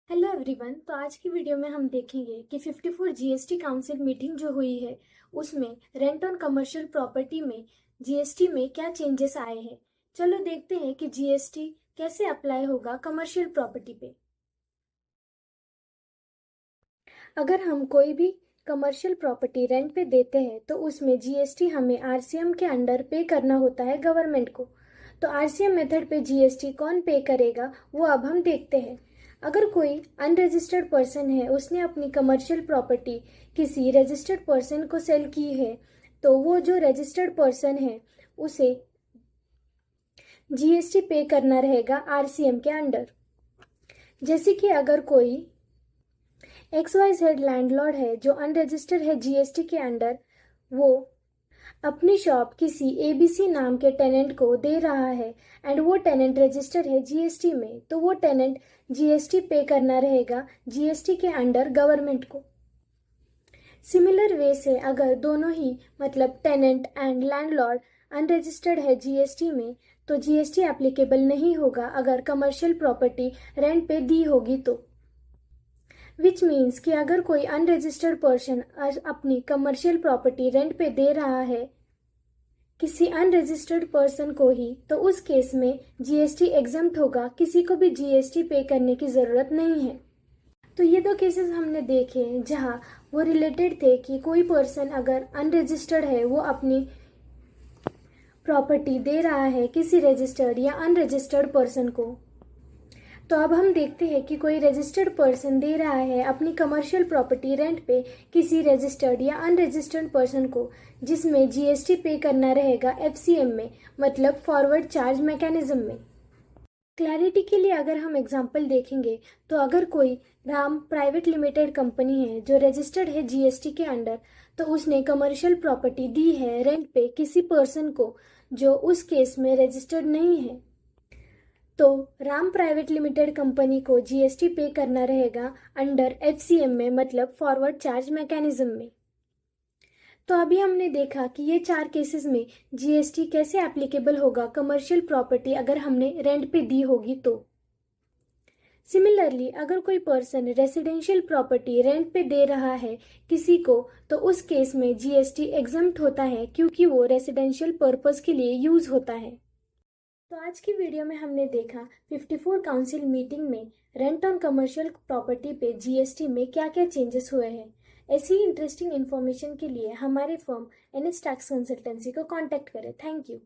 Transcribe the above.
Hello everyone. तो आज की वीडियो में हम देखेंगे कि 54 जीएसटी काउंसिल मीटिंग जो हुई है उसमें रेंट ऑन कमर्शियल प्रॉपर्टी में जीएसटी में क्या चेंजेस आए हैं। चलो देखते हैं कि जीएसटी कैसे अप्लाई होगा कमर्शियल प्रॉपर्टी पे। अगर हम कोई भी कमर्शियल प्रॉपर्टी रेंट पे देते हैं तो उसमें जीएसटी हमें आरसीएम के अंडर पे करना होता है गवर्नमेंट को। तो आरसीएम मेथड पे जीएसटी कौन पे करेगा वो अब हम देखते हैं। अगर कोई अनरजिस्टर्ड पर्सन है, उसने अपनी कमर्शियल प्रॉपर्टी किसी रजिस्टर्ड पर्सन को सेल की है, तो वो जो रजिस्टर्ड पर्सन है उसे जीएसटी पे करना रहेगा आरसीएम के अंडर। जैसे कि अगर कोई XYZ लैंडलॉर्ड है जो अनरजिस्टर्ड है जीएसटी के अंडर, वो अपनी शॉप किसी ABC नाम के टेनेंट को दे रहा है एंड वो टेनेंट रजिस्टर्ड है जीएसटी में, तो वो टेनेंट जीएसटी पे करना रहेगा जीएसटी के अंडर गवर्नमेंट को। सिमिलर वे से अगर दोनों ही मतलब टेनेंट एंड लैंडलॉर्ड अनरजिस्टर्ड है जीएसटी में, तो जीएसटी एप्लीकेबल नहीं होगा अगर कमर्शियल प्रॉपर्टी रेंट पे दी होगी तो। विच मीन्स कि अगर कोई अनरजिस्टर्ड पर्सन अपनी कमर्शियल प्रॉपर्टी रेंट पे दे रहा है किसी अनरजिस्टर्ड पर्सन को ही, तो उस केस में जीएसटी एग्जम्प्ट होगा, किसी को भी जीएसटी पे करने की ज़रूरत नहीं है। तो ये दो केसेस हमने देखे जहाँ वो रिलेटेड थे कि कोई पर्सन अगर अनरजिस्टर्ड है, वो अपनी प्रॉपर्टी दे रहा है किसी रजिस्टर्ड या अनरजिस्टर्ड पर्सन को। तो अब हम देखते हैं कि कोई रजिस्टर्ड पर्सन दे रहा है अपनी कमर्शियल प्रॉपर्टी रेंट पे किसी रजिस्टर्ड या अनरजिस्टर्ड पर्सन को, जिसमें जीएसटी पे करना रहेगा एफसीएम में, मतलब फॉरवर्ड चार्ज मैकेनिज्म में। क्लैरिटी के लिए अगर हम एग्जांपल देखेंगे तो अगर कोई राम प्राइवेट लिमिटेड कंपनी है जो रजिस्टर्ड है जीएसटी के अंडर, तो उसने कमर्शियल प्रॉपर्टी दी है रेंट पे किसी पर्सन को जो उस केस में रजिस्टर्ड नहीं है, तो राम प्राइवेट लिमिटेड कंपनी को जीएसटी पे करना रहेगा अंडर एफसीएम में, मतलब फॉरवर्ड चार्ज मैकेनिज्म में। तो अभी हमने देखा कि ये चार केसेस में जीएसटी कैसे एप्लीकेबल होगा कमर्शियल प्रॉपर्टी अगर हमने रेंट पे दी होगी तो। सिमिलरली अगर कोई पर्सन रेसिडेंशियल प्रॉपर्टी रेंट पे दे रहा है किसी को, तो उस केस में जीएसटी एग्जम्प्ट होता है क्योंकि वो रेसिडेंशियल पर्पस के लिए यूज होता है। तो आज की वीडियो में हमने देखा 54 काउंसिल मीटिंग में रेंट ऑन कमर्शियल प्रॉपर्टी पे जीएसटी में क्या क्या चेंजेस हुए हैं। ऐसी इंटरेस्टिंग इन्फॉर्मेशन के लिए हमारे फर्म NS टैक्स कंसल्टेंसी को कांटेक्ट करें। Thank you.